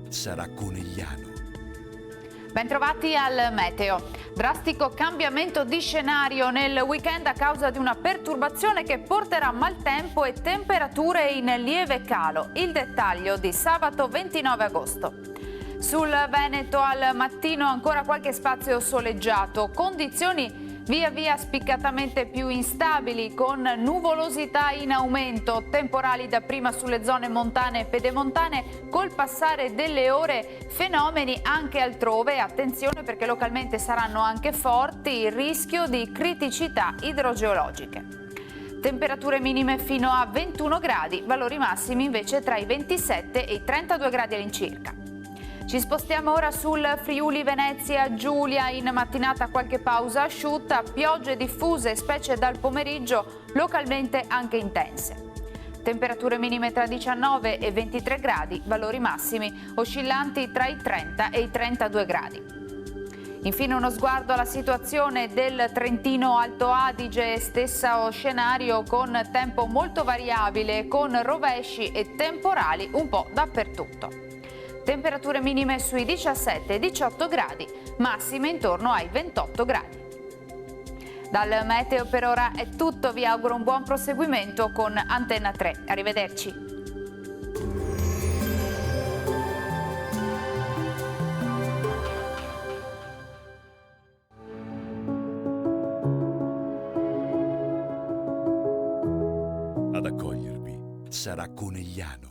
sarà conegliano. Bentrovati al meteo. Drastico cambiamento di scenario nel weekend a causa di una perturbazione che porterà maltempo e temperature in lieve calo. Il dettaglio di sabato 29 agosto. Sul Veneto al mattino ancora qualche spazio soleggiato, condizioni via via spiccatamente più instabili con nuvolosità in aumento, temporali dapprima sulle zone montane e pedemontane, col passare delle ore fenomeni anche altrove, attenzione perché localmente saranno anche forti, il rischio di criticità idrogeologiche. Temperature minime fino a 21 gradi, valori massimi invece tra i 27 e i 32 gradi all'incirca. Ci spostiamo ora sul Friuli Venezia Giulia, in mattinata qualche pausa asciutta, piogge diffuse specie dal pomeriggio, localmente anche intense. Temperature minime tra 19 e 23 gradi, valori massimi oscillanti tra i 30 e i 32 gradi. Infine uno sguardo alla situazione del Trentino Alto Adige, stesso scenario con tempo molto variabile, con rovesci e temporali un po' dappertutto. Temperature minime sui 17-18 gradi, massime intorno ai 28 gradi. Dal meteo per ora è tutto, vi auguro un buon proseguimento con Antenna 3. Arrivederci. Ad accogliervi sarà Conegliano.